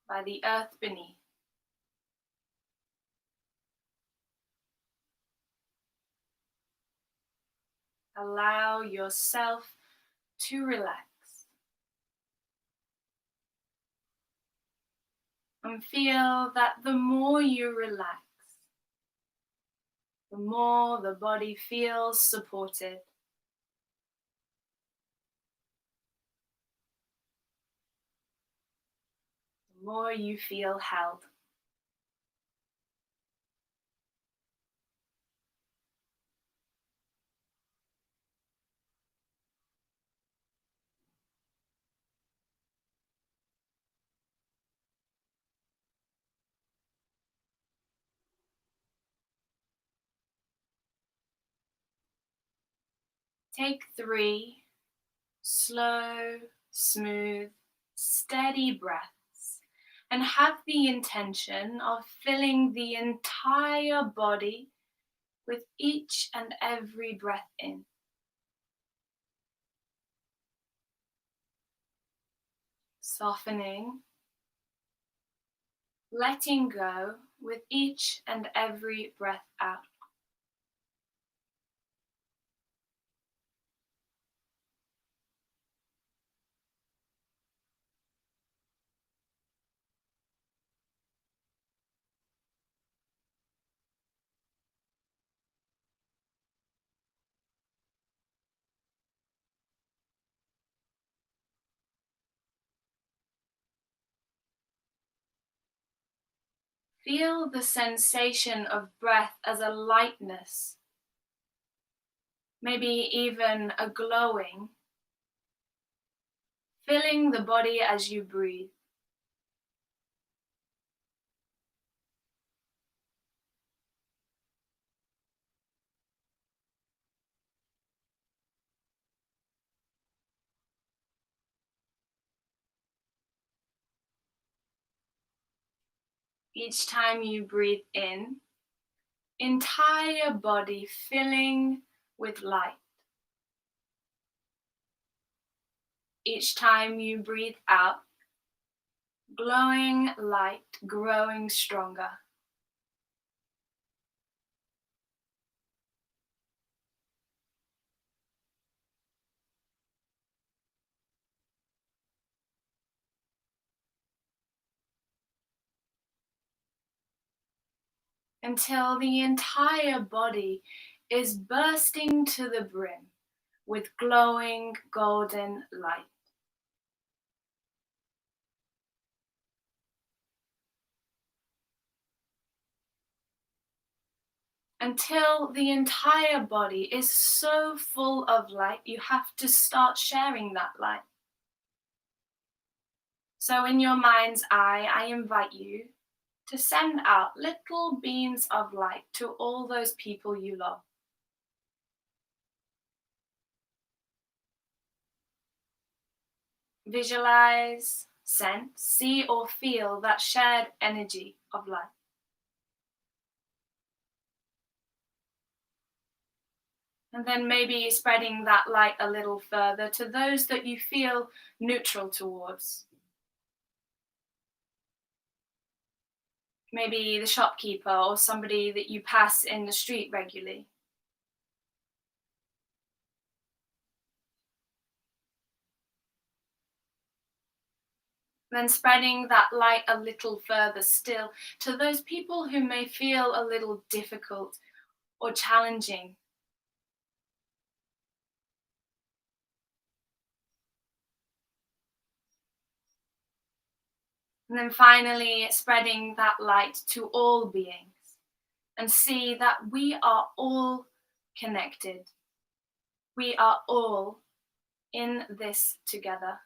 by the earth beneath. Allow yourself to relax. And feel that the more you relax, the more the body feels supported. The more you feel held. Take 3 slow, smooth, steady breaths and have the intention of filling the entire body with each and every breath in. Softening, letting go with each and every breath out. Feel the sensation of breath as a lightness, maybe even a glowing, filling the body as you breathe. Each time you breathe in, entire body filling with light. Each time you breathe out, glowing light growing stronger. Until the entire body is bursting to the brim with glowing golden light. Until the entire body is so full of light, you have to start sharing that light. So, in your mind's eye, I invite you to send out little beams of light to all those people you love. Visualize, sense, see, or feel that shared energy of light. And then maybe spreading that light a little further to those that you feel neutral towards. Maybe the shopkeeper or somebody that you pass in the street regularly. Then spreading that light a little further still to those people who may feel a little difficult or challenging. And then finally spreading that light to all beings and see that we are all connected. We are all in this together.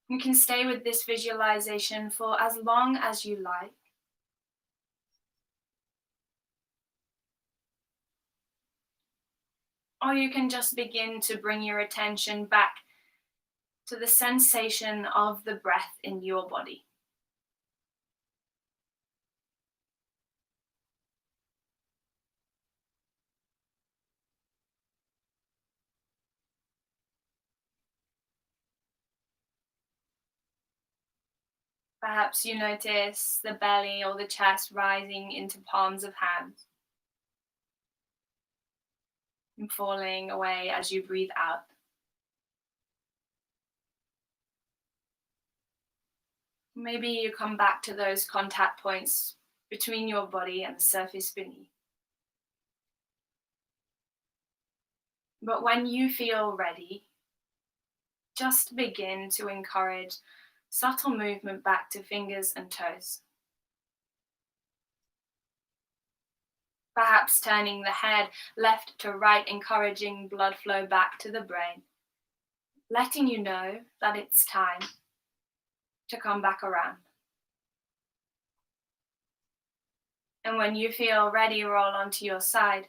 You can stay with this visualization for as long as you like. Or you can just begin to bring your attention back to the sensation of the breath in your body. Perhaps you notice the belly or the chest rising into palms of hands and falling away as you breathe out. Maybe you come back to those contact points between your body and the surface beneath. But when you feel ready, just begin to encourage subtle movement back to fingers and toes. Perhaps turning the head left to right, encouraging blood flow back to the brain, letting you know that it's time to come back around. And when you feel ready, roll onto your side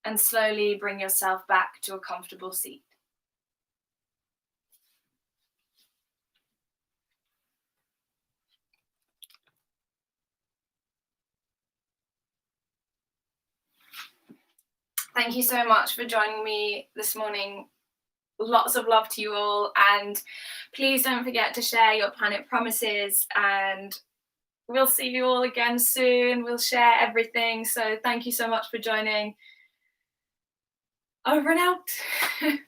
and slowly bring yourself back to a comfortable seat. Thank you so much for joining me this morning. Lots of love to you all, and please don't forget to share your planet promises, and we'll see you all again soon. We'll share everything. So thank you so much for joining. Over and out.